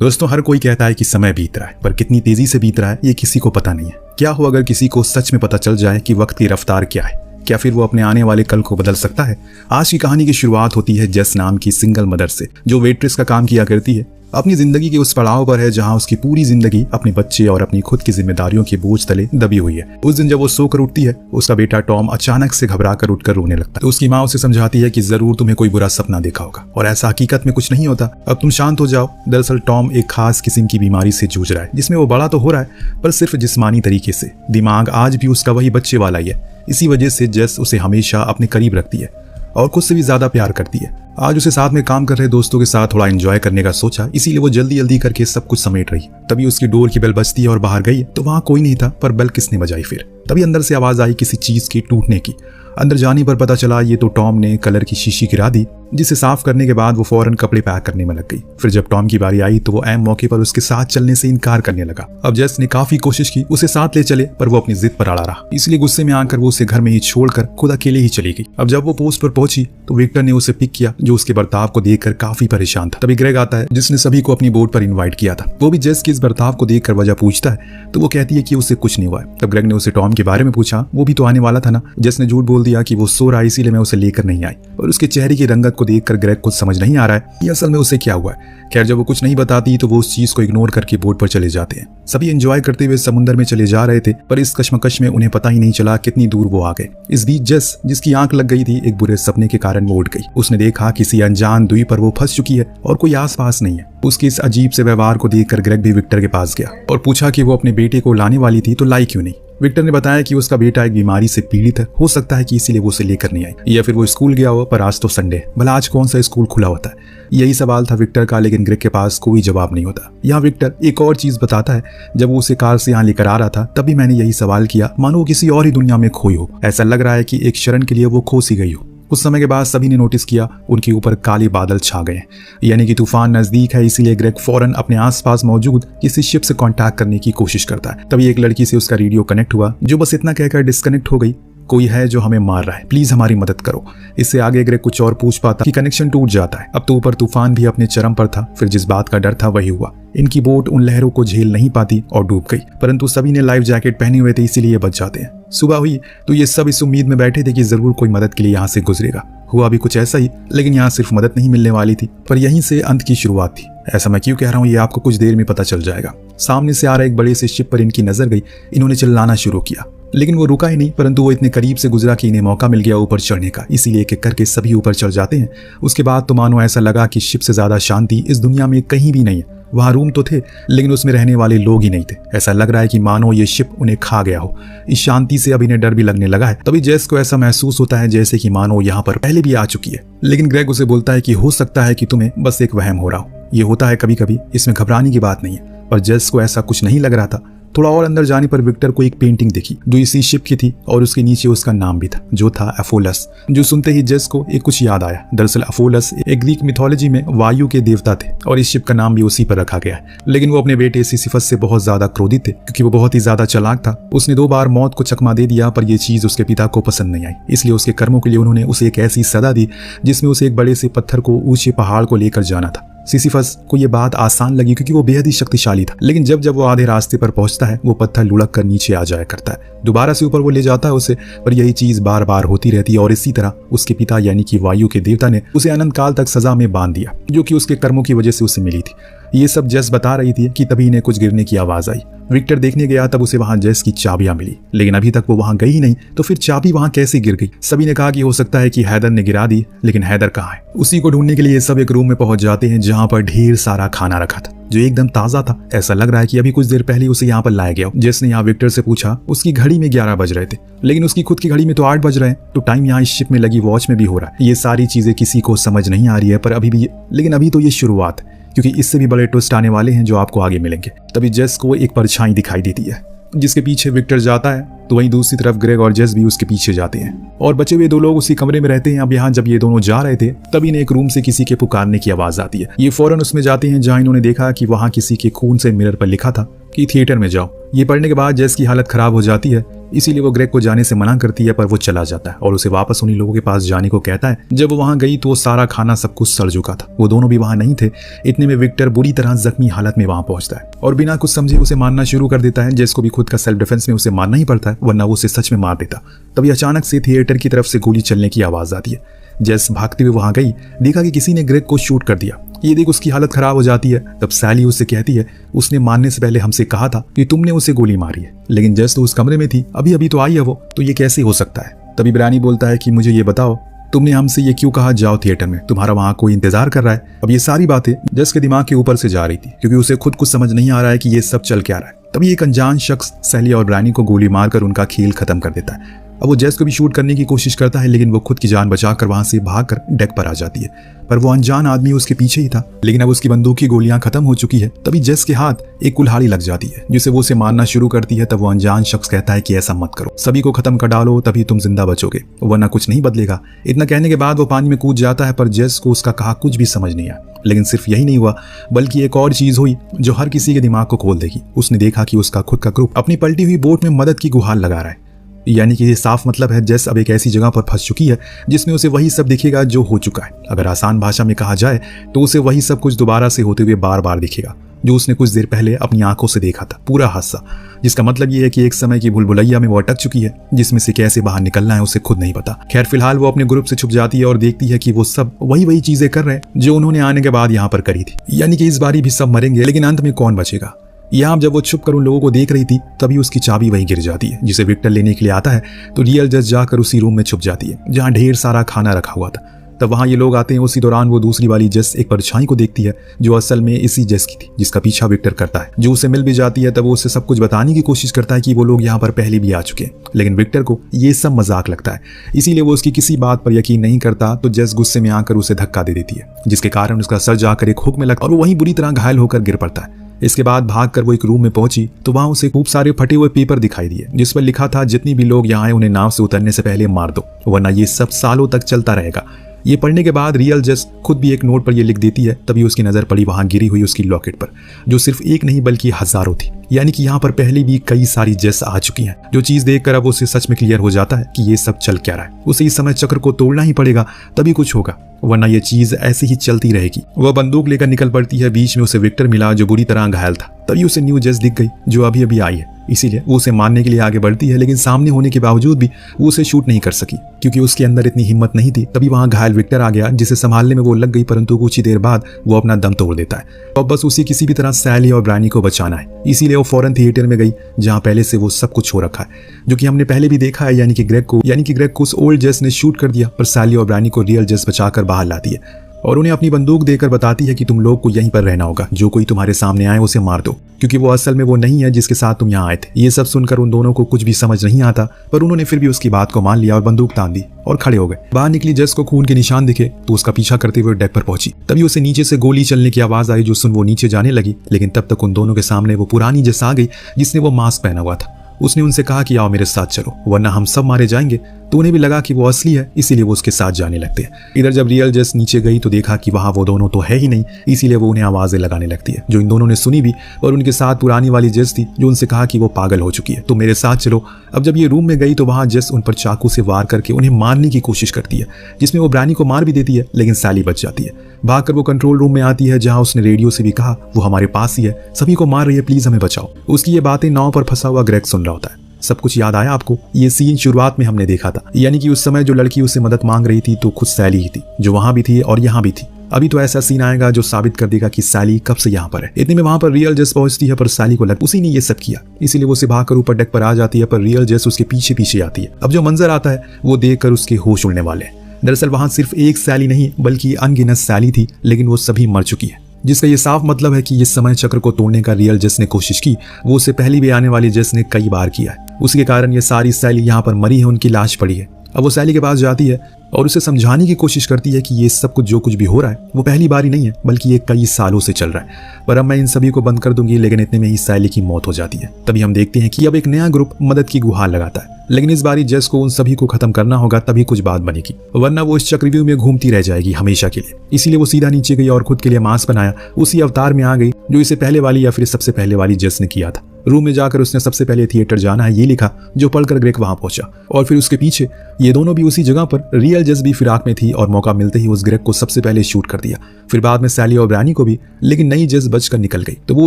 दोस्तों, हर कोई कहता है कि समय बीत रहा है, पर कितनी तेजी से बीत रहा है ये किसी को पता नहीं है। क्या हो अगर किसी को सच में पता चल जाए कि वक्त की रफ्तार क्या है? क्या फिर वो अपने आने वाले कल को बदल सकता है? आज की कहानी की शुरुआत होती है जेस नाम की सिंगल मदर से, जो वेट्रेस का काम किया करती है। अपनी जिंदगी के उस पड़ाव पर है जहां उसकी पूरी जिंदगी अपने बच्चे और अपनी खुद की जिम्मेदारियों के बोझ तले दबी हुई है। उस दिन जब वो सोकर उठती है, उसका बेटा टॉम अचानक से घबराकर उठकर रोने लगता है। तो उसकी माँ उसे समझाती है कि जरूर तुम्हें कोई बुरा सपना देखा होगा और ऐसा हकीकत में कुछ नहीं होता, अब तुम शांत हो जाओ। दरअसल टॉम एक खास किस्म की बीमारी से जूझ रहा है, जिसमें वो बड़ा तो हो रहा है पर सिर्फ जिस्मानी तरीके से। दिमाग आज भी उसका वही बच्चे वाला ही है। इसी वजह से जेस उसे हमेशा अपने करीब रखती है और खुद से भी ज्यादा प्यार करती है। आज उसे साथ में काम कर रहे दोस्तों के साथ थोड़ा एंजॉय करने का सोचा, इसीलिए वो जल्दी जल्दी करके सब कुछ समेट रही। तभी उसकी डोर की बेल बजती है और बाहर गई तो वहां कोई नहीं था, पर बेल किसने बजाई फिर? तभी अंदर से आवाज आई किसी चीज के टूटने की। अंदर जाने पर पता चला ये तो टॉम ने कलर की शीशी गिरा दी, जिसे साफ करने के बाद वो फौरन कपड़े पैक करने में लग गई। फिर जब टॉम की बारी आई तो वो ऐन मौके पर उसके साथ चलने से इनकार करने लगा। अब जेस ने काफी कोशिश की उसे साथ ले चले, पर वो अपनी जिद पर अड़ा रहा। इसलिए गुस्से में आकर वो उसे घर में ही छोड़कर खुद अकेले ही चली गई। अब जब वो पोस्ट पर पहुंची तो विक्टर ने उसे पिक किया, जो उसके बर्ताव को देखकर काफी परेशान था। तभी ग्रेग आता है, जिसने सभी को अपनी बोट पर इन्वाइट किया था। वो भी जेस के इस बर्ताव को देखकर वजह पूछता है तो वो कहती है कि उसे कुछ नहीं हुआ है। तब ग्रेग ने उसे टॉम के बारे में पूछा, वो भी तो आने वाला था ना। जेस ने झूठ बोल दिया कि वो सो रहा है, इसीलिए मैं उसे लेकर नहीं आई। और उसके चेहरे की रंगत को देखकर ग्रेग को समझ नहीं आ रहा है कि असल में उसे क्या हुआ है। खैर, जब वो कुछ नहीं बताती तो वो उस चीज को इग्नोर करके बोट पर चले जाते हैं। सभी एंजॉय करते हुए समुद्र में चले जा रहे थे, पर इस कश्मकश में उन्हें पता ही नहीं चला कितनी दूर वो आ गए। इस बीच जेस, जिसकी आंख लग गई थी, एक बुरे सपने के कारण वो उठ गई। उसने देखा किसी अनजान द्वीप पर वो फंस चुकी है और कोई आस पास नहीं है। उसके इस अजीब से व्यवहार को देखकर ग्रेग भी विक्टर के पास गया और पूछा कि वो अपने बेटे को लाने वाली थी तो लाई क्यों नहीं। विक्टर ने बताया कि उसका बेटा एक बीमारी से पीड़ित है, हो सकता है कि इसीलिए वो उसे लेकर नहीं आई, या फिर वो स्कूल गया हो, पर आज तो संडे है, भला आज कौन सा स्कूल खुला होता है? यही सवाल था विक्टर का, लेकिन ग्रेग के पास कोई जवाब नहीं होता। यहाँ विक्टर एक और चीज बताता है, जब वो उसे कार से यहाँ लेकर आ रहा था तभी मैंने यही सवाल किया, मानो वो किसी और ही दुनिया में खोई हो। ऐसा लग रहा है कि एक क्षण के लिए वो खो सी गई हो। कुछ समय के बाद सभी ने नोटिस किया उनके ऊपर काले बादल छा गए, यानी कि तूफान नजदीक है। इसीलिए ग्रेग फौरन अपने आसपास मौजूद किसी शिप से कांटेक्ट करने की कोशिश करता है। तभी एक लड़की से उसका रेडियो कनेक्ट हुआ, जो बस इतना कहकर डिस्कनेक्ट हो गई, कोई है जो हमें मार रहा है, प्लीज हमारी मदद करो। इससे आगे ग्रेग कुछ और पूछ पाता कि कनेक्शन टूट जाता है। अब तो ऊपर तूफान भी अपने चरम पर था। फिर जिस बात का डर था वही हुआ, इनकी बोट उन लहरों को झेल नहीं पाती और डूब गई। परंतु सभी ने लाइफ जैकेट पहने हुए थे, इसीलिए बच जाते हैं। सुबह हुई तो ये सब इस उम्मीद में बैठे थे कि जरूर कोई मदद के लिए यहाँ से गुजरेगा। हुआ भी कुछ ऐसा ही, लेकिन यहाँ सिर्फ मदद नहीं मिलने वाली थी, पर यहीं से अंत की शुरुआत थी। ऐसा मैं क्यों कह रहा हूँ ये आपको कुछ देर में पता चल जाएगा। सामने से आ रहा एक बड़े से शिप पर इनकी नजर गई। इन्होंने चिल्लाना शुरू किया, लेकिन वो रुका ही नहीं, परंतु वो इतने करीब से गुजरा कि इन्हें मौका मिल गया ऊपर चढ़ने का। इसीलिए एक एक करके सभी ऊपर चढ़ जाते हैं। उसके बाद तो मानो ऐसा लगा कि शिप से ज्यादा शांति इस दुनिया में कहीं भी नहीं है। वहाँ रूम तो थे, लेकिन उसमें रहने वाले लोग ही नहीं थे। ऐसा लग रहा है कि मानो ये शिप उन्हें खा गया हो। इस शांति से अब इन्हें डर भी लगने लगा है। तभी जेस को ऐसा महसूस होता है जैसे कि मानो यहाँ पर पहले भी आ चुकी है। लेकिन ग्रेग उसे बोलता है कि हो सकता है कि तुम्हें बस एक वहम हो रहा हो, ये होता है कभी कभी, इसमें घबराने की बात नहीं है। पर जेस को ऐसा कुछ नहीं लग रहा था। थोड़ा और अंदर जाने पर विक्टर को एक पेंटिंग दिखी जो इसी शिप की थी और उसके नीचे उसका नाम भी था, जो था अफोलस। जो सुनते ही जेस को एक कुछ याद आया। दरअसल अफोलस एक ग्रीक मिथोलॉजी में वायु के देवता थे और इस शिप का नाम भी उसी पर रखा गया है। लेकिन वो अपने बेटे सिसिफस से बहुत ज्यादा क्रोधित थे, क्योंकि वो बहुत ही ज्यादा चालाक था। उसने 2 बार मौत को चकमा दे दिया, पर यह चीज उसके पिता को पसंद नहीं आई। इसलिए उसके कर्मों के लिए उन्होंने उसे एक ऐसी सजा दी जिसमें उसे एक बड़े से पत्थर को ऊंचे पहाड़ को लेकर जाना था। सिसिफस को यह बात आसान लगी क्योंकि वो बेहद ही शक्तिशाली था। लेकिन जब वो आधे रास्ते पर पहुंचता है, वो पत्थर लुढ़क कर नीचे आ जाया करता है। दोबारा से ऊपर वो ले जाता है उसे, पर यही चीज बार बार होती रहती है। और इसी तरह उसके पिता यानी कि वायु के देवता ने उसे अनंत काल तक सजा में बांध दिया, जो कि उसके कर्मों की वजह से उसे मिली थी। ये सब जेस बता रही थी कि तभी इन्हें कुछ गिरने की आवाज आई। विक्टर देखने गया, तब उसे वहां जेस की चाबियां मिली, लेकिन अभी तक वो वहां गई नहीं, तो फिर चाबी वहां कैसे गिर गई? सभी ने कहा कि हो सकता है कि हैदर ने गिरा दी, लेकिन हैदर कहाँ है? उसी को ढूंढने के लिए सब एक रूम में पहुंच जाते हैं, जहां पर ढेर सारा खाना रखा था, जो एकदम ताजा था। ऐसा लग रहा है कि अभी कुछ देर पहले उसे यहाँ पर लाया गया। जेस ने यहाँ विक्टर से पूछा, उसकी घड़ी में 11 बज रहे थे, लेकिन उसकी खुद की घड़ी में तो 8 बज रहे हैं, तो टाइम यहाँ इस शिप में लगी वॉच में भी हो रहा है। ये सारी चीजें किसी को समझ नहीं आ रही है, पर अभी तो ये शुरुआत है, क्योंकि इससे भी बड़े ट्विस्ट आने वाले हैं जो आपको आगे मिलेंगे। तभी जेस को एक परछाई दिखाई देती है, जिसके पीछे विक्टर जाता है, तो वहीं दूसरी तरफ ग्रेग और जेस भी उसके पीछे जाते हैं और बचे हुए 2 लोग उसी कमरे में रहते हैं। अब यहाँ जब ये दोनों जा रहे थे, तभी इन्हें एक रूम से किसी के पुकारने की आवाज आती है। ये फौरन उसमें जाते हैं, जहाँ इन्होंने देखा कि वहाँ किसी के खून से मिरर पर लिखा था कि थिएटर में जाओ। ये पढ़ने के बाद जेस की हालत खराब हो जाती है। इसीलिए वो ग्रेग को जाने से मना करती है, पर वो चला जाता है और उसे वापस उन्हीं लोगों के पास जाने को कहता है। जब वो वहां गई तो वो सारा खाना सब कुछ सड़ चुका था, वो दोनों भी वहां नहीं थे। इतने में विक्टर बुरी तरह जख्मी हालत में वहां पहुंचता है और बिना कुछ समझे उसे मारना शुरू कर देता है। जेस को भी खुद का सेल्फ डिफेंस में उसे मारना ही पड़ता है, वरना वो उसे सच में मार देता। तभी अचानक से थिएटर की तरफ से गोली चलने की आवाज आती है। जेस भागते हुए वहां गई, देखा कि किसी ने ग्रेग को शूट कर दिया। ये देख उसकी हालत खराब हो जाती है। तब सैली उससे कहती है, उसने मारने से पहले हमसे कहा था कि तुमने उसे गोली मारी है, लेकिन जेस तो उस कमरे में थी, अभी अभी तो आई है वो, तो ये कैसे हो सकता है। तभी ब्रानी बोलता है कि मुझे ये बताओ, तुमने हमसे ये क्यों कहा जाओ थिएटर में, तुम्हारा वहां कोई इंतजार कर रहा है। अब ये सारी बातें जेस के दिमाग के ऊपर से जा रही थी, क्योंकि उसे खुद कुछ समझ नहीं आ रहा है कि ये सब चल क्या रहा है। तभी एक अनजान शख्स सैली और ब्रानी को गोली मारकर उनका खेल खत्म कर देता है। अब वो जेस को भी शूट करने की कोशिश करता है, लेकिन वो खुद की जान बचाकर वहां से भागकर डेक पर आ जाती है, पर वो अनजान आदमी उसके पीछे ही था। लेकिन अब उसकी बंदूक की गोलियां खत्म हो चुकी है। तभी जेस के हाथ एक कुल्हाड़ी लग जाती है, जिसे वो उसे मारना शुरू करती है। तब वो अनजान शख्स कहता है कि ऐसा मत करो, सभी को खत्म कर डालो, तभी तुम जिंदा बचोगे, वरना कुछ नहीं बदलेगा। इतना कहने के बाद वो पानी में कूद जाता है, पर जेस को उसका कहा कुछ भी समझ नहीं आया। लेकिन सिर्फ यही नहीं हुआ, बल्कि एक और चीज हुई जो हर किसी के दिमाग को खोल देगी। उसने देखा कि उसका खुद का ग्रुप अपनी पलटी हुई बोट में मदद की गुहार लगा रहा है। यानी कि ये साफ मतलब है जेस अब एक ऐसी जगह पर फंस चुकी है जिसमें उसे वही सब दिखेगा जो हो चुका है। अगर आसान भाषा में कहा जाए तो उसे वही सब कुछ दोबारा से होते हुए बार बार दिखेगा जो उसने कुछ देर पहले अपनी आंखों से देखा था, पूरा हादसा। जिसका मतलब ये है कि एक समय की भूलभुलैया में वो अटक चुकी है, जिसमें से कैसे बाहर निकलना है उसे खुद नहीं पता। खैर फिलहाल वो अपने ग्रुप से छुप जाती है और देखती है कि वो सब वही चीजें कर रहे हैं जो उन्होंने आने के बाद यहाँ पर करी थी। यानी कि इस बारी भी सब मरेंगे, लेकिन अंत में कौन बचेगा। यहाँ जब वो छुप कर उन लोगों को देख रही थी, तभी उसकी चाबी वहीं गिर जाती है, जिसे विक्टर लेने के लिए आता है। तो रियल जस जाकर उसी रूम में छुप जाती है जहाँ ढेर सारा खाना रखा हुआ था। तब वहाँ ये लोग आते हैं। उसी दौरान वो दूसरी वाली जस एक परछाई को देखती है जो असल में इसी जस की थी, जिसका पीछा विक्टर करता है, जो उसे मिल भी जाती है। तब वो उसे सब कुछ बताने की कोशिश करता है कि वो लोग यहाँ पर पहले भी आ चुके हैं, लेकिन विक्टर को ये सब मजाक लगता है, इसीलिए वो उसकी किसी बात पर यकीन नहीं करता। तो जस गुस्से में आकर उसे धक्का दे देती है, जिसके कारण उसका सर जाकर एक हुक में लगता है और वो वहीं बुरी तरह घायल होकर गिर पड़ता है। इसके बाद भागकर वो एक रूम में पहुंची तो वहां उसे खूब सारे फटे हुए पेपर दिखाई दिए, जिस पर लिखा था जितनी भी लोग यहाँ आए उन्हें नाव से उतरने से पहले मार दो, वरना ये सब सालों तक चलता रहेगा। ये पढ़ने के बाद रियल जस खुद भी एक नोट पर ये लिख देती है। तभी उसकी नजर पड़ी वहां गिरी हुई उसकी लॉकेट पर, जो सिर्फ एक नहीं बल्कि हजारों थी। यानी कि यहाँ पर पहले भी कई सारी जस आ चुकी हैं। जो चीज देखकर अब उसे सच में क्लियर हो जाता है कि ये सब चल क्या रहा है। उसे इस समय चक्र को तोड़ना ही पड़ेगा, तभी कुछ होगा, वरना ये चीज ऐसे ही चलती रहेगी। वह बंदूक लेकर निकल पड़ती है। बीच में उसे विक्टर मिला जो बुरी तरह घायल था। तभी उसे न्यू जस दिख गई जो अभी अभी आई है, इसीलिए वो उसे मारने के लिए आगे बढ़ती है, लेकिन सामने होने के बावजूद भी वो उसे शूट नहीं कर सकी क्योंकि उसके अंदर इतनी हिम्मत नहीं थी। तभी वहां घायल विक्टर आ गया, जिसे संभालने में वो लग गई, परंतु कुछ ही देर बाद वो अपना दम तोड़ देता है। अब बस उसी किसी भी तरह सैली और ब्रानी को बचाना है, इसीलिए वो फौरन थिएटर में गई जहां पहले से वो सब कुछ हो रखा है, जो कि हमने पहले भी देखा है। यानी कि ग्रेग को उस ओल्ड जस ने शूट कर दिया, पर सैली और ब्रानी को रियल जस बचाकर बाहर लाती है और उन्हें अपनी बंदूक देकर बताती है कि तुम लोग को यहीं पर रहना होगा, जो कोई तुम्हारे सामने आए उसे मार दो, क्योंकि वो असल में वो नहीं है जिसके साथ तुम यहाँ आए थे। ये सब सुनकर उन दोनों को कुछ भी समझ नहीं आता, पर उन्होंने फिर भी उसकी बात को मान लिया और बंदूक तान दी और खड़े हो गए। बाहर निकली जस को खून के निशान दिखे तो उसका पीछा करते हुए डेक पर पहुंची। तभी उसे नीचे से गोली चलने की आवाज आई, जो सुन वो नीचे जाने लगी, लेकिन तब तक उन दोनों के सामने वो पुरानी जस आ गई जिसने वो मास्क पहना हुआ था। उसने उनसे कहा कि आओ मेरे साथ चलो, वरना हम सब मारे जाएंगे। तो उन्हें भी लगा कि वो असली है, इसीलिए वो उसके साथ जाने लगते हैं। इधर जब रियल जस नीचे गई तो देखा कि वहां वो दोनों तो है ही नहीं, इसीलिए वो उन्हें आवाजें लगाने लगती है, जो इन दोनों ने सुनी भी। और उनके साथ पुरानी वाली जस थी जो उनसे कहा कि वो पागल हो चुकी है, तो मेरे साथ चलो। अब जब ये रूम में गई तो वहां जस उन पर चाकू से वार करके उन्हें मारने की कोशिश करती है, जिसमें वो ब्रानी को मार भी देती है, लेकिन सैली बच जाती है। भागकर वो कंट्रोल रूम में आती है जहां उसने रेडियो से भी कहा वो हमारे पास ही है, सभी को मार रही है, प्लीज हमें बचाओ। उसकी ये बातें नाव पर फंसा हुआ ग्रेग सुन रहा होता है। सब कुछ याद आया आपको? ये सीन शुरुआत में हमने देखा था, यानी कि उस समय जो लड़की उससे मदद मांग रही थी तो खुद सैली ही थी, जो वहां भी थी और यहाँ भी थी। अभी तो ऐसा सीन आएगा जो साबित कर देगा कि सैली कब से यहाँ पर है। इतने में वहां पर रियल जस पहुंचती है, पर सैली को लग उसी ने ये सब किया, इसीलिए वो उसे भागकर ऊपर डेक पर आ जाती है, पर रियल जस उसके पीछे पीछे आती है। अब जो मंजर आता है वो देखकर उसके होश उड़ने वाले हैं। दरअसल वहां सिर्फ एक सैली नहीं बल्कि अनगिनत सैली थी, लेकिन वो सभी मर चुकी है, जिसका ये साफ मतलब है कि इस समय चक्र को तोड़ने का रियल जस ने कोशिश की, वो उसे पहली भी आने वाली जस ने कई बार किया है। उसके कारण ये सारी सैली यहाँ पर मरी है, उनकी लाश पड़ी है। अब वो सैली के पास जाती है और उसे समझाने की कोशिश करती है कि ये सब कुछ जो कुछ भी हो रहा है वो पहली बार ही नहीं है, बल्कि ये कई सालों से चल रहा है, पर अब मैं इन सभी को बंद कर दूंगी। लेकिन इतने में ही सैली की मौत हो जाती है। तभी हम देखते हैं कि अब एक नया ग्रुप मदद की गुहार लगाता है, लेकिन इस बारी जस को उन सभी को खत्म करना होगा, तभी कुछ बात बनेगी, वरना वो इस चक्रव्यूह में घूमती रह जाएगी हमेशा के लिए। इसीलिए वो सीधा नीचे गई और खुद के लिए मास्क बनाया, उसी अवतार में आ गई जो इसे पहले वाली या फिर सबसे पहले वाली जस ने किया था। रूम में जाकर उसने सबसे पहले थिएटर जाना है ये लिखा, जो पढ़कर ग्रेग वहां पहुंचा। और फिर उसके पीछे ये दोनों भी उसी जगह पर रियल जेस भी फिराक में थी और मौका मिलते ही उस ग्रेग को सबसे पहले शूट कर दिया। फिर बाद में सैली और ब्रानी को भी, लेकिन नई जेस बचकर निकल गई तो वो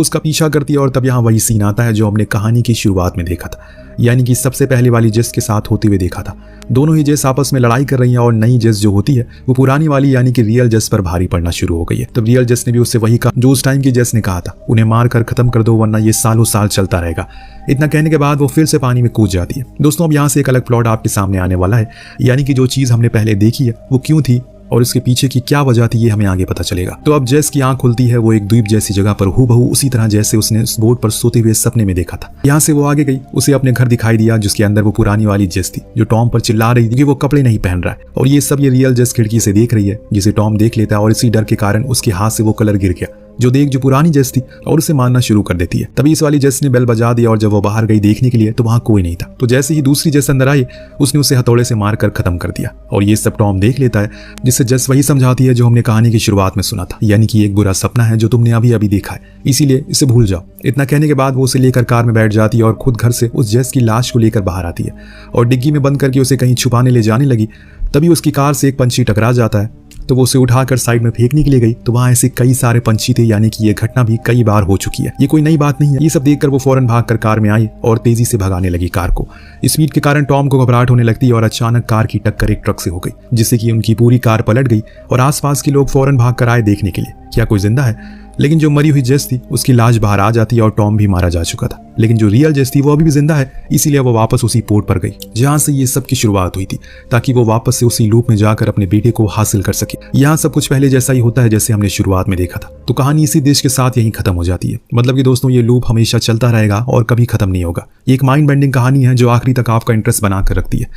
उसका पीछा करती है। और तब यहाँ वही सीन आता है जो हमने कहानी की शुरुआत में देखा था, यानी कि सबसे पहले वाली जेस के साथ होते हुए देखा था। दोनों ही जेस आपस में लड़ाई कर रही हैं और नई जेस जो होती है वो पुरानी वाली यानी कि रियल जेस पर भारी पड़ना शुरू हो गई है। तब रियल जेस ने भी उससे वही कहा जो उस टाइम की जेस ने कहा था, उन्हें मार कर खत्म कर दो वरना ये सालों साल चलता रहेगा। इतना कहने के बाद वो फिर से पानी में कूद जाती है। दोस्तों अब यहाँ से एक अलग प्लॉट आपके सामने आने वाला है, यानी कि जो चीज हमने पहले देखी है वो क्यों थी और इसके पीछे की क्या वजह थी ये हमें आगे पता चलेगा। तो अब जेस की आंख खुलती है, वो एक द्वीप जैसी जगह पर हूबहू उसी तरह जैसे उसने उस बोट पर सोते हुए सपने में देखा था। यहाँ से वो आगे गई, उसे अपने घर दिखाई दिया जिसके अंदर वो पुरानी वाली जेस थी जो टॉम पर चिल्ला रही थी कि वो कपड़े नहीं पहन रहा है। और ये सब ये रियल जेस खिड़की से देख रही है, जिसे टॉम देख लेता है और इसी डर के कारण उसके हाथ से वो कलर गिर गया जो पुरानी जेस थी और उसे मारना शुरू कर देती है। तभी इस वाली जेस ने बेल बजा दिया और जब वो बाहर गई देखने के लिए तो वहां कोई नहीं था। तो जैसे ही दूसरी जेस अंदर आई उसने उसे हथौड़े से मारकर खत्म कर दिया। और ये सब टॉम देख लेता है, जिससे जेस वही समझाती है जो हमने कहानी की शुरुआत में सुना था, यानी कि एक बुरा सपना है जो तुमने अभी अभी देखा है, इसीलिए इसे भूल जाओ। इतना कहने के बाद वो उसे लेकर कार में बैठ जाती है और खुद घर से उस जेस की लाश को लेकर बाहर आती है और डिग्गी में बंद करके उसे कहीं छुपाने ले जाने लगी। तभी उसकी कार से एक पंछी टकरा जाता है तो वो उसे उठाकर साइड में फेंकने के लिए गई तो वहां ऐसे कई सारे पंछी थे, यानी कि ये घटना भी कई बार हो चुकी है, ये कोई नई बात नहीं है। ये सब देखकर वो फौरन भागकर कार में आई और तेजी से भगाने लगी कार को। स्पीड के कारण टॉम को घबराहट होने लगती है और अचानक कार की टक्कर एक ट्रक से हो गई, जिससे कि उनकी पूरी कार पलट गई और आसपास के लोग फौरन भागकर आए देखने के लिए क्या कोई जिंदा है। लेकिन जो मरी हुई जेस थी उसकी लाश बाहर आ जाती है और टॉम भी मारा जा चुका था। लेकिन जो रियल जेस थी वो अभी भी जिंदा है, इसीलिए वो वापस उसी पोर्ट पर गई जहां से ये सब की शुरुआत हुई थी, ताकि वो वापस से उसी लूप में जाकर अपने बेटे को हासिल कर सके। यहाँ सब कुछ पहले जैसा ही होता है जैसे हमने शुरुआत में देखा था। तो कहानी इसी देश के साथ यहीं खत्म हो जाती है। मतलब कि दोस्तों ये लूप हमेशा चलता रहेगा और कभी खत्म नहीं होगा। ये एक माइंड बेंडिंग कहानी है जो आखिरी तक आपका इंटरेस्ट बनाकर रखती है।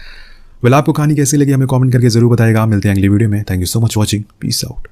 वेल आपको कहानी कैसी लगी हमें कमेंट करके जरूर बताएगा। मिलते हैं अगली वीडियो में। Thank you so much watching. Peace out.